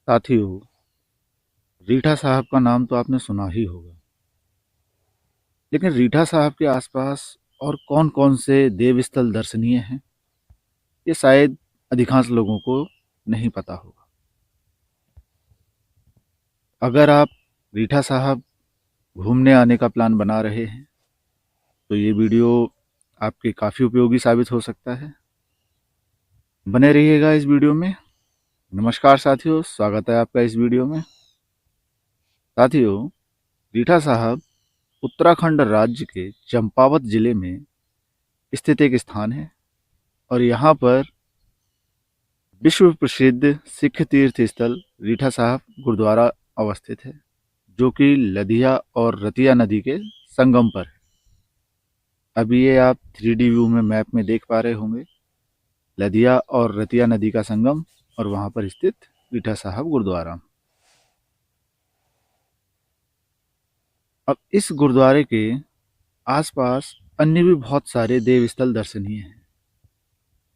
साथियों, रीठा साहब का नाम तो आपने सुना ही होगा, लेकिन रीठा साहब के आसपास और कौन-कौन से देव स्थल दर्शनीय हैं, ये शायद अधिकांश लोगों को नहीं पता होगा। अगर आप रीठा साहब घूमने आने का प्लान बना रहे हैं, तो ये वीडियो आपके काफ़ी उपयोगी साबित हो सकता है। बने रहिएगा इस वीडियो में। नमस्कार साथियों, स्वागत है आपका इस वीडियो में। साथियों, रीठा साहब उत्तराखंड राज्य के चंपावत जिले में स्थित एक स्थान है और यहाँ पर विश्व प्रसिद्ध सिख तीर्थ स्थल रीठा साहब गुरुद्वारा अवस्थित है, जो कि लदिया और रतिया नदी के संगम पर है। अभी ये आप 3D व्यू में मैप में देख पा रहे होंगे, लदिया और रतिया नदी का संगम और वहाँ पर स्थित रीठा साहब गुरुद्वारा। अब इस गुरुद्वारे के आसपास अन्य भी बहुत सारे देव स्थल दर्शनीय हैं,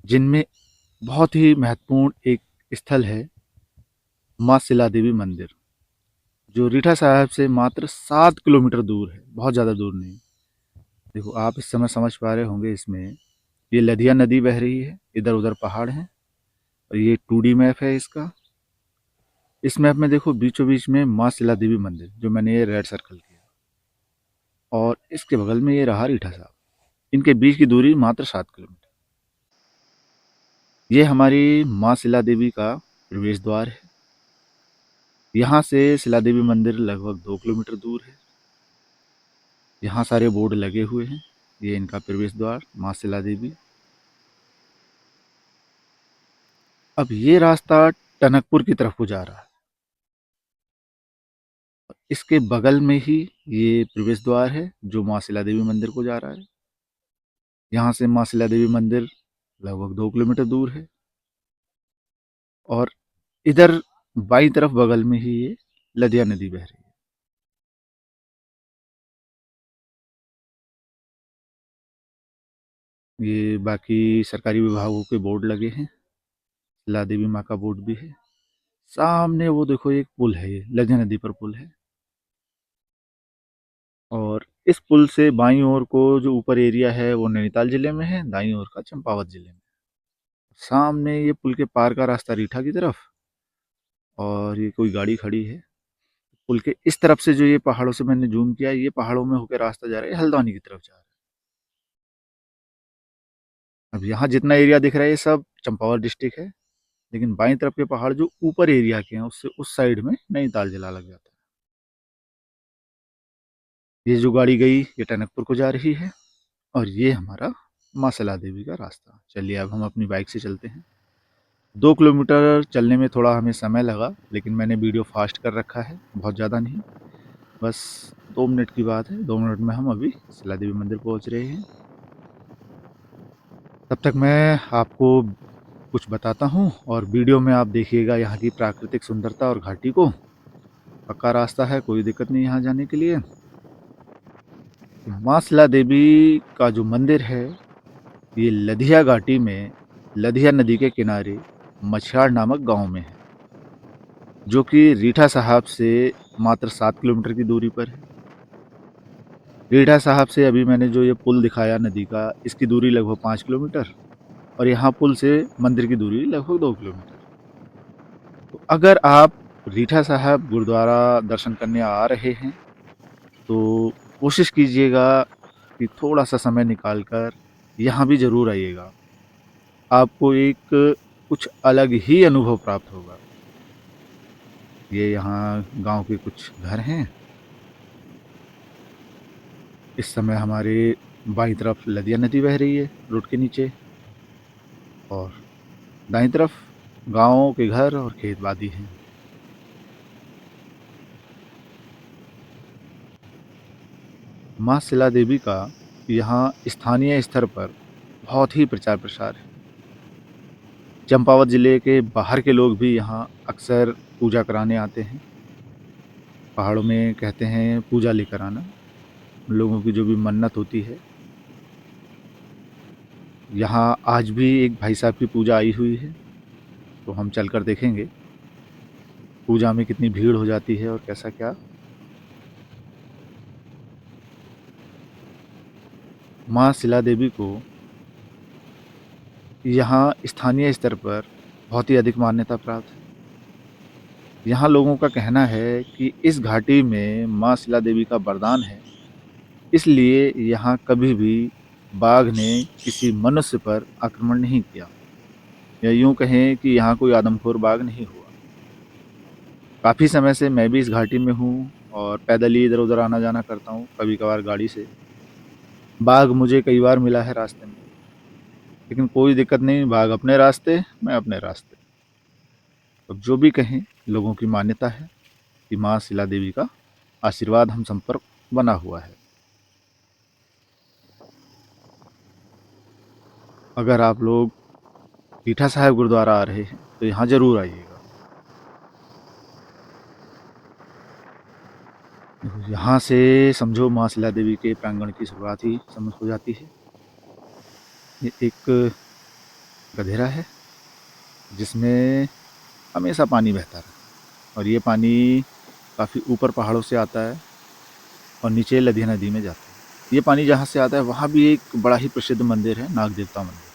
जिनमें बहुत ही महत्वपूर्ण एक स्थल है माँ शिला देवी मंदिर, जो रीठा साहब से मात्र 7 किलोमीटर दूर है, बहुत ज़्यादा दूर नहीं। देखो, आप इस समय समझ पा रहे होंगे, इसमें ये लदिया नदी बह रही है, इधर उधर पहाड़ हैं और ये 2D मैप है इसका। इस मैप में देखो, बीचों बीच में माँ शिला देवी मंदिर, जो मैंने ये रेड सर्कल किया, और इसके बगल में ये रहा रीठा साहब। इनके बीच की दूरी मात्र 7 किलोमीटर। ये हमारी माँ शिला देवी का प्रवेश द्वार है। यहाँ से शिला देवी मंदिर लगभग 2 किलोमीटर दूर है। यहाँ सारे बोर्ड लगे हुए हैं। ये इनका प्रवेश द्वार माँ शिला देवी। अब ये रास्ता टनकपुर की तरफ को जा रहा है। इसके बगल में ही ये प्रवेश द्वार है जो माँ शिला देवी मंदिर को जा रहा है। यहाँ से माँ शिला देवी मंदिर लगभग 2 किलोमीटर दूर है और इधर बाईं तरफ बगल में ही ये लदिया नदी बह रही है। ये बाकी सरकारी विभागों के बोर्ड लगे हैं। शिला देवी माँ का बोर्ड भी है। सामने वो देखो, एक पुल है, ये लदिया नदी पर पुल है। और इस पुल से बाईं ओर को जो ऊपर एरिया है वो नैनीताल जिले में है, दाईं ओर का चंपावत जिले में। सामने ये पुल के पार का रास्ता रीठा की तरफ, और ये कोई गाड़ी खड़ी है। पुल के इस तरफ से जो ये पहाड़ों से मैंने जूम किया, ये पहाड़ों में होकर रास्ता जा रहा है, हल्द्वानी की तरफ जा रहा है। अब यहाँ जितना एरिया दिख रहा है ये सब चंपावत डिस्ट्रिक्ट है, लेकिन बाईं तरफ के पहाड़ जो ऊपर एरिया के हैं, उससे उस साइड में नैनीताल जिला लग जाता है। ये जो गाड़ी गई ये टनकपुर को जा रही है और ये हमारा माँ शिला देवी का रास्ता। चलिए अब हम अपनी बाइक से चलते हैं। 2 किलोमीटर चलने में थोड़ा हमें समय लगा, लेकिन मैंने वीडियो फास्ट कर रखा है, बहुत ज़्यादा नहीं, बस 2 मिनट की बात है। 2 मिनट में हम अभी शिला देवी मंदिर पहुंच रहे हैं। तब तक मैं आपको कुछ बताता हूँ और वीडियो में आप देखिएगा यहाँ की प्राकृतिक सुंदरता और घाटी को। पक्का रास्ता है, कोई दिक्कत नहीं यहाँ जाने के लिए। माँ शिला देवी का जो मंदिर है ये लदिया घाटी में लदिया नदी के किनारे मछियाड़ नामक गांव में है, जो कि रीठा साहब से मात्र 7 किलोमीटर की दूरी पर है। रीठा साहब से अभी मैंने जो ये पुल दिखाया नदी का, इसकी दूरी लगभग 5 किलोमीटर और यहाँ पुल से मंदिर की दूरी लगभग 2 किलोमीटर। तो अगर आप रीठा साहब गुरुद्वारा दर्शन करने आ रहे हैं तो कोशिश कीजिएगा कि थोड़ा सा समय निकाल कर यहाँ भी ज़रूर आइएगा। आपको एक कुछ अलग ही अनुभव प्राप्त होगा। ये यहाँ गांव के कुछ घर हैं। इस समय हमारे बाईं तरफ लदिया नदी बह रही है रोड के नीचे, और दाईं तरफ गांवों के घर और खेत बादी हैं। माँ शिला देवी का यहाँ स्थानीय स्तर पर बहुत ही प्रचार प्रसार है। चंपावत ज़िले के बाहर के लोग भी यहाँ अक्सर पूजा कराने आते हैं। पहाड़ों में कहते हैं पूजा लेकर आना, लोगों की जो भी मन्नत होती है। यहाँ आज भी एक भाई साहब की पूजा आई हुई है, तो हम चलकर देखेंगे। पूजा में कितनी भीड़ हो जाती है और कैसा क्या। माँ शिला देवी को यहाँ स्थानीय स्तर पर बहुत ही अधिक मान्यता प्राप्त है। यहाँ लोगों का कहना है कि इस घाटी में माँ शिला देवी का वरदान है, इसलिए यहाँ कभी भी बाघ ने किसी मनुष्य पर आक्रमण नहीं किया, या यूं कहें कि यहाँ कोई आदमखोर बाघ नहीं हुआ। काफ़ी समय से मैं भी इस घाटी में हूँ और पैदल ही इधर उधर आना जाना करता हूँ, कभी कभार गाड़ी से। बाघ मुझे कई बार मिला है रास्ते में, लेकिन कोई दिक्कत नहीं, बाघ अपने रास्ते, मैं अपने रास्ते। अब जो भी कहें, लोगों की मान्यता है कि माँ शिला देवी का आशीर्वाद हम सब पर बना हुआ है। अगर आप लोग रीठा साहिब गुरुद्वारा आ रहे हैं तो यहाँ जरूर आइएगा। यहाँ से समझो माँ शिला देवी के प्रांगण की शुरुआत ही समझ हो जाती है। ये एक गधेरा है जिसमें हमेशा पानी बहता रहता है, और ये पानी काफ़ी ऊपर पहाड़ों से आता है और नीचे लधिया नदी में जाता है। ये पानी जहाँ से आता है वहाँ भी एक बड़ा ही प्रसिद्ध मंदिर है, नाग देवता मंदिर।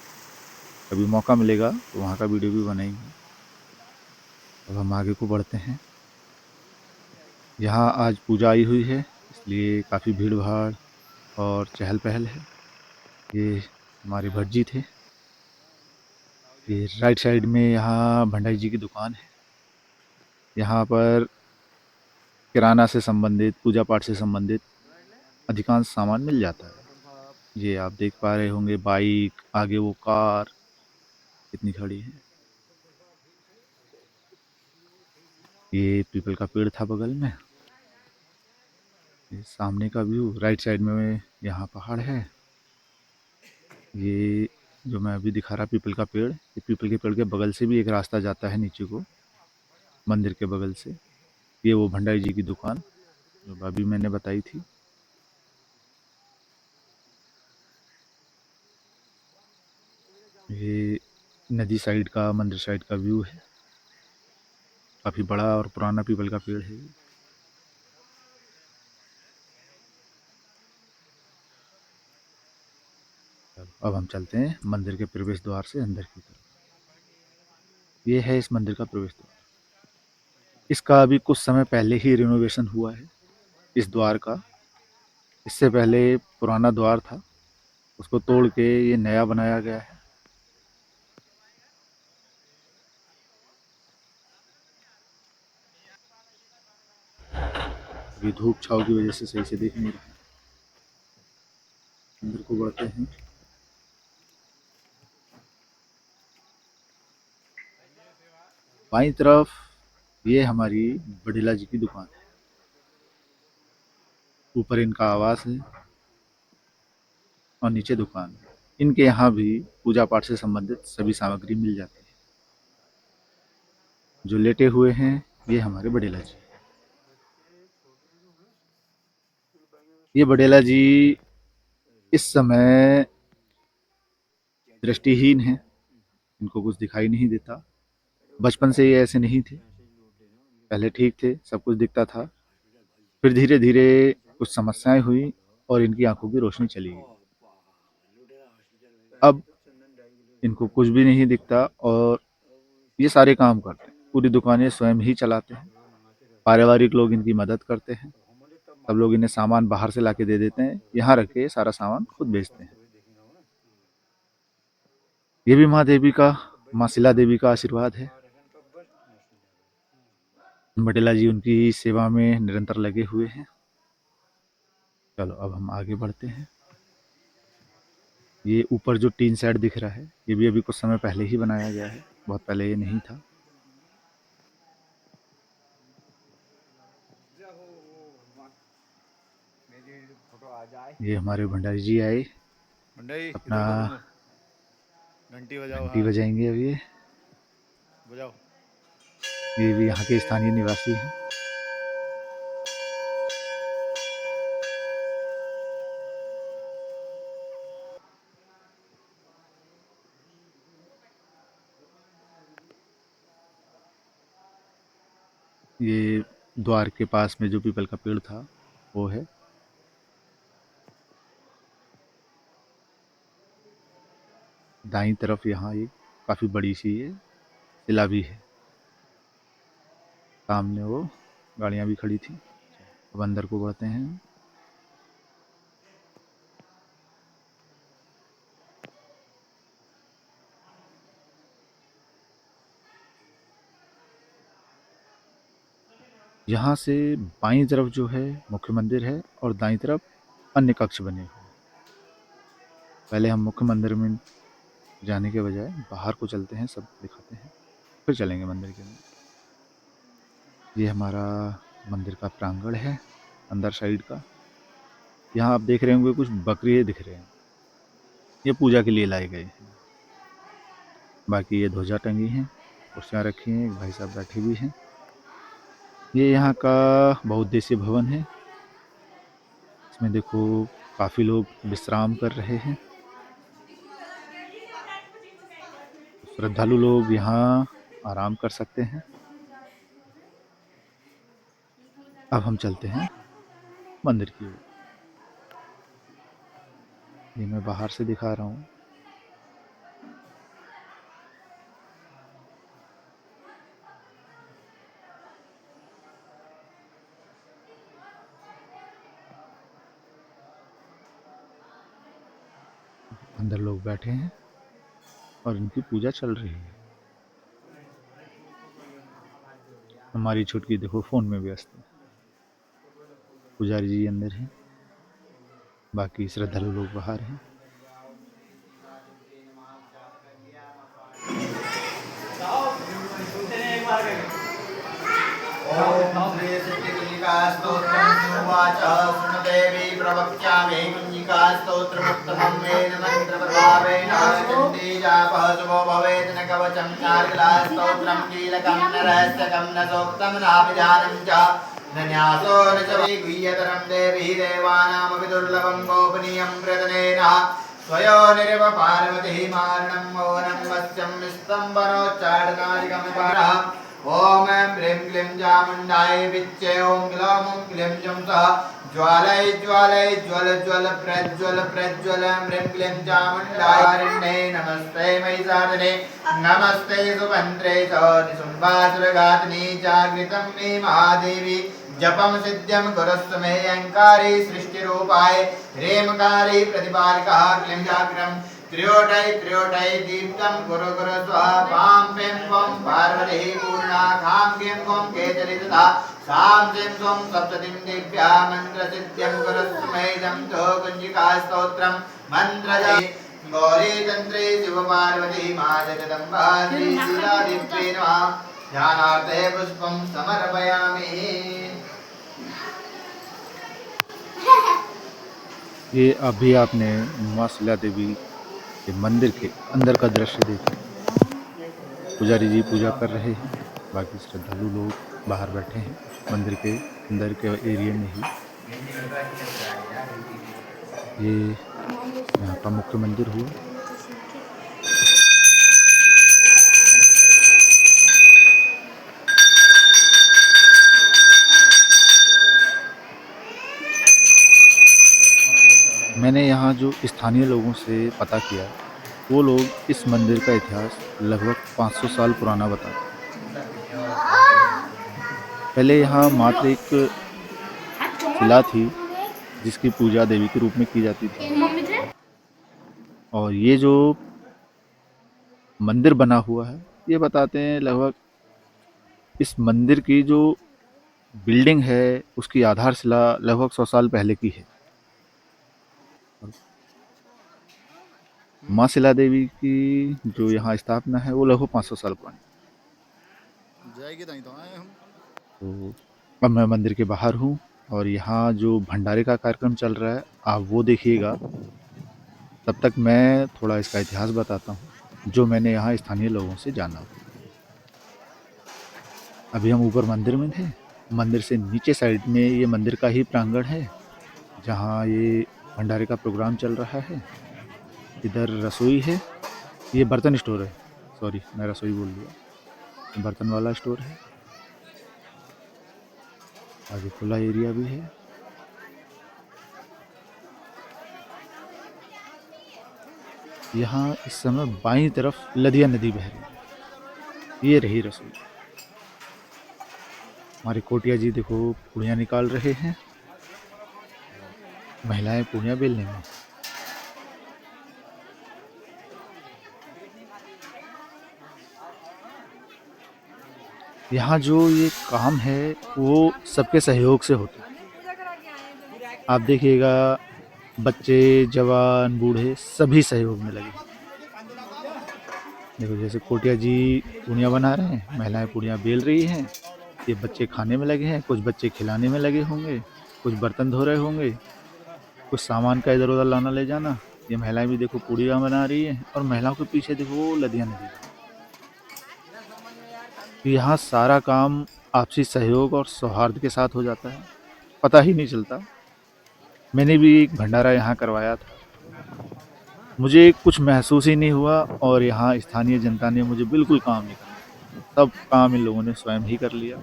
कभी मौका मिलेगा तो वहाँ का वीडियो भी बनाएंगे। अब हम आगे को बढ़ते हैं। यहाँ आज पूजा आई हुई है, इसलिए काफ़ी भीड़ भाड़ और चहल पहल है। ये हमारे भट्ट जी थे। ये राइट साइड में यहाँ भंडारी जी की दुकान है। यहाँ पर किराना से संबंधित, पूजा पाठ से संबंधित अधिकांश सामान मिल जाता है। ये आप देख पा रहे होंगे, बाइक, आगे वो कार कितनी खड़ी है। ये पीपल का पेड़ था बगल में। ये सामने का व्यू, राइट साइड में यहाँ पहाड़ है। ये जो मैं अभी दिखा रहा पीपल का पेड़, ये पीपल के पेड़ के बगल से भी एक रास्ता जाता है नीचे को, मंदिर के बगल से। ये वो भंडारी जी की दुकान जो अभी मैंने बताई थी। ये नदी साइड का, मंदिर साइड का व्यू है। काफ़ी बड़ा और पुराना पीपल का पेड़ है। अब हम चलते हैं मंदिर के प्रवेश द्वार से अंदर की तरफ। ये है इस मंदिर का प्रवेश द्वार। इसका अभी कुछ समय पहले ही रिनोवेशन हुआ है इस द्वार का। इससे पहले पुराना द्वार था, उसको तोड़ के ये नया बनाया गया है। अभी धूप छाव की वजह से सही से दिख नहीं रहा है। अंदर को बढ़ते हैं। बाईं तरफ ये हमारी बड़ीला जी की दुकान है। ऊपर इनका आवास है और नीचे दुकान है। इनके यहाँ भी पूजा पाठ से संबंधित सभी सामग्री मिल जाती है। जो लेटे हुए हैं ये हमारे बड़ीला जी। ये बड़ेला जी इस समय दृष्टिहीन हैं, इनको कुछ दिखाई नहीं देता। बचपन से ये ऐसे नहीं थे, पहले ठीक थे, सब कुछ दिखता था। फिर धीरे धीरे कुछ समस्याएं हुई और इनकी आंखों की रोशनी चली गई। अब इनको कुछ भी नहीं दिखता और ये सारे काम करते हैं। पूरी दुकानें स्वयं ही चलाते हैं। पारिवारिक लोग इनकी मदद करते हैं। सब लोग इन्हें सामान बाहर से लाके दे देते हैं, यहाँ रख के सारा सामान खुद बेचते हैं। ये भी माँ देवी का, माँ शिला देवी का आशीर्वाद है। बटेला जी उनकी सेवा में निरंतर लगे हुए हैं। चलो अब हम आगे बढ़ते हैं। ये ऊपर जो टीन शेड दिख रहा है ये भी अभी कुछ समय पहले ही बनाया गया है, बहुत पहले ये नहीं था। ये हमारे भंडारी जी आए, भंडारी अपना इधर को घूमो, घंटी बजाओ। घंटी हाँ बजाएंगे अब ये। बजाओ। ये भी यहाँ के स्थानीय निवासी हैं। ये द्वार के पास में जो पीपल का पेड़ था वो है। दाईं तरफ यहाँ एक काफ़ी बड़ी सी ये किला भी है। सामने वो गाड़ियाँ भी खड़ी थी। अब अंदर को बढ़ते हैं। यहाँ से बाईं तरफ जो है मुख्य मंदिर है और दाईं तरफ अन्य कक्ष बने हुए हैं। पहले हम मुख्य मंदिर में जाने के बजाय बाहर को चलते हैं, सब दिखाते हैं, फिर चलेंगे मंदिर के अंदर। ये हमारा मंदिर का प्रांगण है अंदर साइड का। यहाँ आप देख रहे होंगे कुछ बकरी दिख रहे हैं, ये पूजा के लिए लाए गए हैं। बाकी ये ध्वजा टंगी हैं, कुर्सियाँ रखी हैं, एक भाई साहब बैठे भी हैं। ये यहाँ का बहुउद्देशीय भवन है। इसमें देखो काफ़ी लोग विश्राम कर रहे हैं। श्रद्धालु लोग यहाँ आराम कर सकते हैं। अब हम चलते हैं मंदिर की ओर। ये मैं बाहर से दिखा रहा हूँ। अंदर लोग बैठे हैं और इनकी पूजा चल रही है। हमारी छुटकी देखो फ़ोन में व्यस्त है। पुजारी जी अंदर हैं, बाकी श्रद्धालु लोग बाहर हैं। ओम श्री सिद्धिकुंजिकास्तोत्रं सुवाच सुनदेवी प्रवक्ष्यामि कुंजिकास्तोत्रमुत्तमं वेद मन्त्रप्रभावेन चण्डी जापः शुभो भवेत् न कवचं नार्गलास्तोत्रं कीलकं न रहस्यकं न सोक्तं नाभिधानं च न न्यासो न च वै गुह्यतरं देवी देवानामपि दुर्लभं गोपनीयं प्रदनेन स्वयो निर्व पार्वती मारणं मौनं वस्यं स्तम्भनोच्चाटनादिकं पारः ओम ह्रीं क्लीं चामुण्डाय विच्चे ओम ग्लौं क्लीं जुं सः ज्वालय ज्वालय ज्वल ज्वल प्रज्वल प्रज्वल ह्रीं क्लीं चामुण्डाय नमस्ते महिषासुरे नमस्ते सुभद्रे च निशुम्भासुरघातिनी जागृतं मे महादेवी जपं सिद्ध्यं कुरुस्व मे अहंकारी सृष्टिरूपाय रेमकारी प्रतिपालकः क्लीं जाग्रं त्र्योटय दीप्तं कुरु कुरु स्वाहा पां पें पं पार्वती पूर्णा खां क्लीं गों केचरी तथा सां सीं सों सप्ततिं दिव्या मन्त्रसिद्ध्यं कुरुस्व मे इदं तु कुञ्जिकास्तोत्रं मन्त्रजय गौरी तन्त्रे शिवपार्वती मा जगदम्बा श्रीशिलादित्ये नमः ध्यानार्थे पुष्पं समर्पयामि। ये अभी आपने माँ शिला देवी के मंदिर के अंदर का दृश्य देखा। पुजारी जी पूजा कर रहे हैं, बाकी श्रद्धालु लोग बाहर बैठे हैं मंदिर के अंदर के एरिया में ही। ये यहाँ का मुख्य मंदिर हुआ। मैंने यहाँ जो स्थानीय लोगों से पता किया, वो लोग इस मंदिर का इतिहास लगभग 500 साल पुराना बताते हैं। पहले यहाँ मात्र एक शिला थी जिसकी पूजा देवी के रूप में की जाती थी, और ये जो मंदिर बना हुआ है ये बताते हैं लगभग इस मंदिर की जो बिल्डिंग है उसकी आधारशिला लगभग 100 साल पहले की है। माँ शिला देवी की जो यहाँ स्थापना है वो लगभग 500 साल पुरानी। जाएगी नहीं तो आए हम। तो अब मैं मंदिर के बाहर हूँ और यहाँ जो भंडारे का कार्यक्रम चल रहा है आप वो देखिएगा। तब तक मैं थोड़ा इसका इतिहास बताता हूँ जो मैंने यहाँ स्थानीय लोगों से जाना। अभी हम ऊपर मंदिर में थे, मंदिर से नीचे साइड में ये मंदिर का ही प्रांगण है जहाँ ये भंडारे का प्रोग्राम चल रहा है। इधर रसोई है, ये बर्तन स्टोर है, सॉरी मैं रसोई बोल दिया, बर्तन वाला स्टोर है। आगे खुला एरिया भी है। यहाँ इस समय बाईं तरफ लदिया नदी बह रही है। ये रही रसोई। हमारे कोटिया जी देखो पूड़ियाँ निकाल रहे हैं। महिलाएं पूड़ियाँ बेलने में। यहाँ जो ये काम है वो सबके सहयोग से होता है। आप देखिएगा बच्चे, जवान, बूढ़े सभी सहयोग में लगे। देखो जैसे कोटिया जी पूड़ियाँ बना रहे हैं, महिलाएं पूड़ियाँ बेल रही हैं, ये बच्चे खाने में लगे हैं, कुछ बच्चे खिलाने में लगे होंगे, कुछ बर्तन धो रहे होंगे, कुछ सामान का इधर उधर लाना ले जाना। ये महिलाएं भी देखो पूड़ियाँ बना रही हैं और महिलाओं के पीछे देखो लदिया नदी। तो यहाँ सारा काम आपसी सहयोग और सौहार्द के साथ हो जाता है, पता ही नहीं चलता। मैंने भी एक भंडारा यहाँ करवाया था, मुझे कुछ महसूस ही नहीं हुआ और यहाँ स्थानीय जनता ने मुझे बिल्कुल काम नहीं करना, सब काम इन लोगों ने स्वयं ही कर लिया।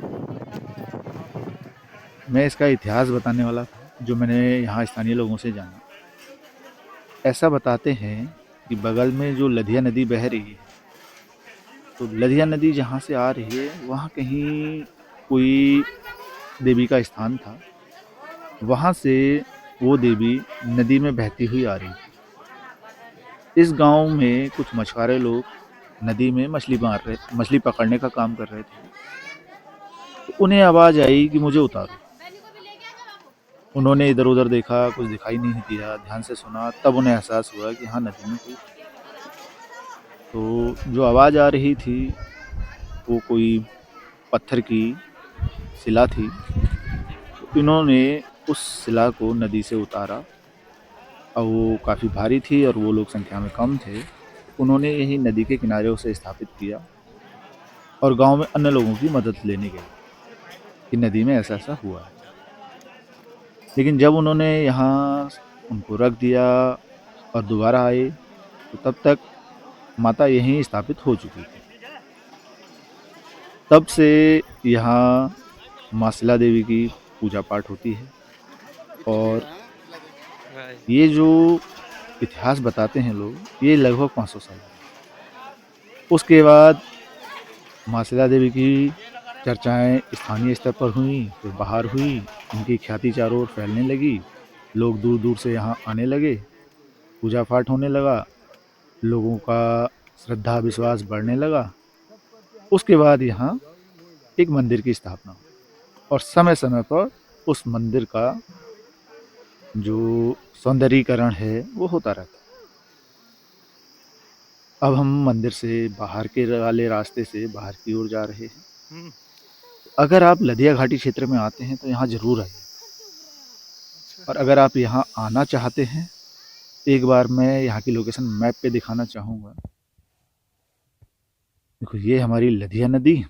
मैं इसका इतिहास बताने वाला था जो मैंने यहाँ स्थानीय लोगों से जाना। ऐसा बताते हैं कि बगल में जो लदिया नदी बह रही है, तो लदिया नदी जहाँ से आ रही है वहाँ कहीं कोई देवी का स्थान था, वहाँ से वो देवी नदी में बहती हुई आ रही थी। इस गांव में कुछ मछुआरे लोग नदी में मछली पकड़ने का काम कर रहे थे। तो उन्हें आवाज़ आई कि मुझे उतारो। उन्होंने इधर उधर देखा, कुछ दिखाई नहीं दिया, ध्यान से सुना, तब उन्हें एहसास हुआ कि हाँ नदी में कोई। तो जो आवाज़ आ रही थी वो कोई पत्थर की शिला थी। तो इन्होंने उस शिला को नदी से उतारा और वो काफ़ी भारी थी और वो लोग संख्या में कम थे। उन्होंने यही नदी के किनारे उसे स्थापित किया और गांव में अन्य लोगों की मदद लेने गए कि नदी में ऐसा ऐसा हुआ है। लेकिन जब उन्होंने यहाँ उनको रख दिया और दोबारा आए तो तब तक माता यहीं स्थापित हो चुकी थी। तब से यहाँ माँ शिला देवी की पूजा पाठ होती है और ये जो इतिहास बताते हैं लोग, ये लगभग 500 साल। उसके बाद माँ शिला देवी की चर्चाएं स्थानीय स्तर पर हुई, फिर बाहर हुई, उनकी ख्याति चारों ओर फैलने लगी, लोग दूर दूर से यहाँ आने लगे, पूजा पाठ होने लगा, लोगों का श्रद्धा विश्वास बढ़ने लगा। उसके बाद यहाँ एक मंदिर की स्थापना हुई और समय समय पर उस मंदिर का जो सौंदर्यीकरण है वो होता रहता है। अब हम मंदिर से बाहर के वाले रास्ते से बाहर की ओर जा रहे हैं। अगर आप लदिया घाटी क्षेत्र में आते हैं तो यहाँ ज़रूर आइए, और अगर आप यहाँ आना चाहते हैं एक बार मैं यहाँ की लोकेशन मैप पे दिखाना चाहूँगा। देखो ये हमारी लदिया नदी,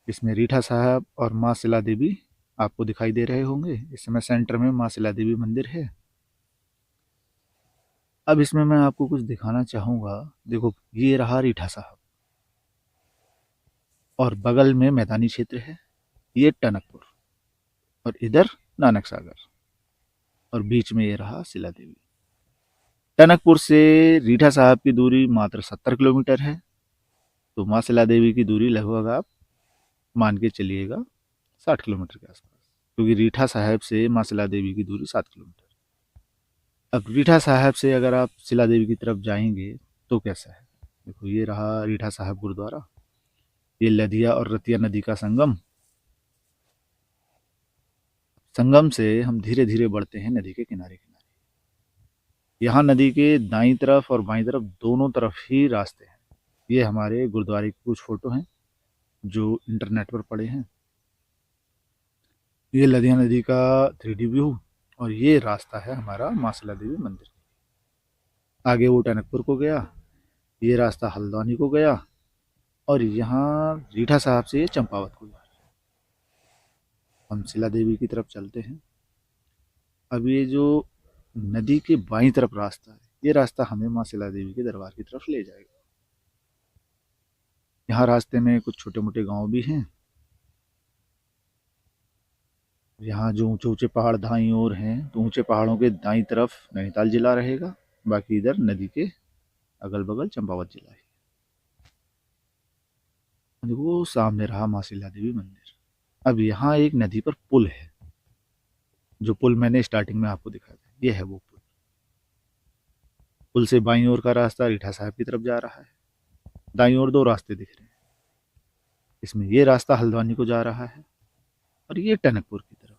इसमें रीठा साहब और माँ शिला देवी आपको दिखाई दे रहे होंगे। इस समय सेंटर में माँ शिला देवी मंदिर है। अब इसमें मैं आपको कुछ दिखाना चाहूँगा। देखो ये रहा रीठा साहब और बगल में मैदानी क्षेत्र है, ये टनकपुर और इधर नानक सागर और बीच में ये रहा शिला देवी। टनकपुर से रीठा साहब की दूरी मात्र 70 किलोमीटर है, तो माँ शिला देवी की दूरी लगभग आप मान के चलिएगा 60 किलोमीटर के आसपास, क्योंकि रीठा साहब से माँ शिला देवी की दूरी 7 किलोमीटर। अब रीठा साहब से अगर आप शिला देवी की तरफ जाएंगे तो कैसा है। देखो ये रहा रीठा साहब गुरुद्वारा, ये लदिया और रतिया नदी का संगम। संगम से हम धीरे धीरे बढ़ते हैं नदी के किनारे किनारे। यहाँ नदी के दाईं तरफ और बाईं तरफ दोनों तरफ ही रास्ते हैं। ये हमारे गुरुद्वारे की कुछ फोटो हैं जो इंटरनेट पर पड़े हैं। ये लदिया नदी का 3D व्यू और ये रास्ता है हमारा माँ शिला देवी मंदिर। आगे वो टनकपुर को गया, ये रास्ता हल्द्वानी को गया और यहाँ रीठा साहब से ये चंपावत को गया। हम शिला देवी की तरफ चलते हैं। अब ये जो नदी के बाईं तरफ रास्ता है, ये रास्ता हमें माँ शिला देवी के दरबार की तरफ ले जाएगा। यहाँ रास्ते में कुछ छोटे मोटे गांव भी हैं। यहाँ जो ऊंचे ऊंचे पहाड़ दाईं ओर हैं, तो ऊंचे पहाड़ों के दाईं तरफ नैनीताल जिला रहेगा, बाकी इधर नदी के अगल बगल चंपावत जिला है। देखो सामने रहा मां शिला देवी मंदिर। अब यहाँ एक नदी पर पुल है, जो पुल मैंने स्टार्टिंग में आपको दिखाया था, ये है वो पुल। पुल से बाईं ओर का रास्ता रीठा साहब की तरफ जा रहा है। दाईं ओर दो रास्ते दिख रहे हैं, इसमें ये रास्ता हल्द्वानी को जा रहा है और ये टनकपुर की तरफ।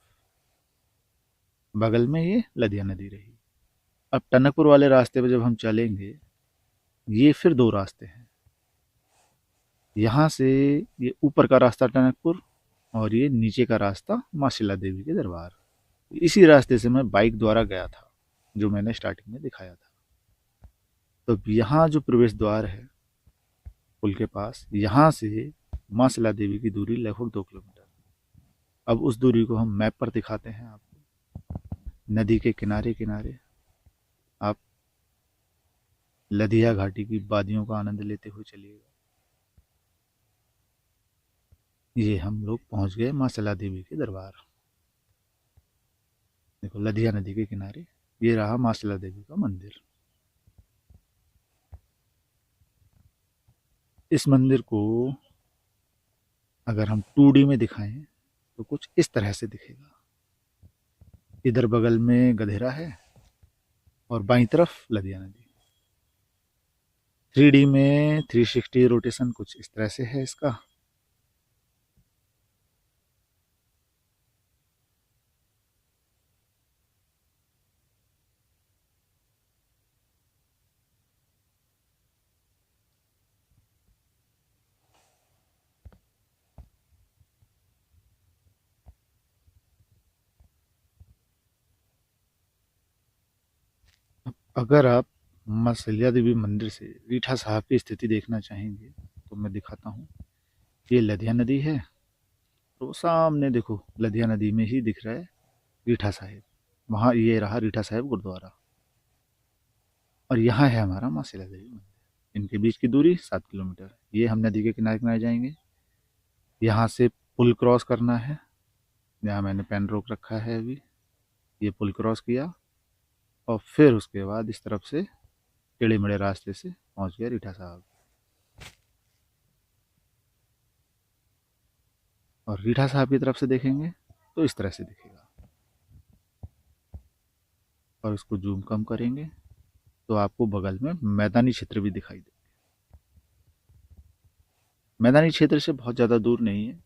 बगल में ये लदिया नदी रही। अब टनकपुर वाले रास्ते पर जब हम चलेंगे, ये फिर दो रास्ते हैं। यहाँ से ये ऊपर का रास्ता टनकपुर और ये नीचे का रास्ता मां शिला देवी के दरबार। इसी रास्ते से मैं बाइक द्वारा गया था, जो मैंने स्टार्टिंग में दिखाया था। तो यहाँ जो प्रवेश द्वार है पुल के पास, यहाँ से मां शिला देवी की दूरी लगभग 2 किलोमीटर। अब उस दूरी को हम मैप पर दिखाते हैं आपको। नदी के किनारे किनारे आप लदिया घाटी की वादियों का आनंद लेते हुए चलिएगा। ये हम लोग पहुंच गए मां शिला देवी के दरबार। देखो लदिया नदी के किनारे ये रहा मां शिला देवी का मंदिर। इस मंदिर को अगर हम 2D में दिखाएं तो कुछ इस तरह से दिखेगा। इधर बगल में गधेरा है और बाईं तरफ लदिया नदी। 3D में 360 रोटेशन कुछ इस तरह से है इसका। अगर आप मां शिला देवी मंदिर से रीठा साहब की स्थिति देखना चाहेंगे तो मैं दिखाता हूँ। ये लदिया नदी है, तो वो सामने देखो लदिया नदी में ही दिख रहा है रीठा साहिब। वहाँ ये रहा रीठा साहिब गुरुद्वारा और यहाँ है हमारा मां शिला देवी मंदिर। इनके बीच की दूरी 7 किलोमीटर। ये हम नदी के किनारे किनारे जाएंगे। यहाँ से पुल क्रॉस करना है, जहाँ मैंने पेन रोक रखा है अभी। ये पुल क्रॉस किया और फिर उसके बाद इस तरफ से टेढ़े मेढ़े रास्ते से पहुँच गया रीठा साहब। और रीठा साहब की तरफ से देखेंगे तो इस तरह से दिखेगा। और इसको जूम कम करेंगे तो आपको बगल में मैदानी क्षेत्र भी दिखाई दे। मैदानी क्षेत्र से बहुत ज़्यादा दूर नहीं है,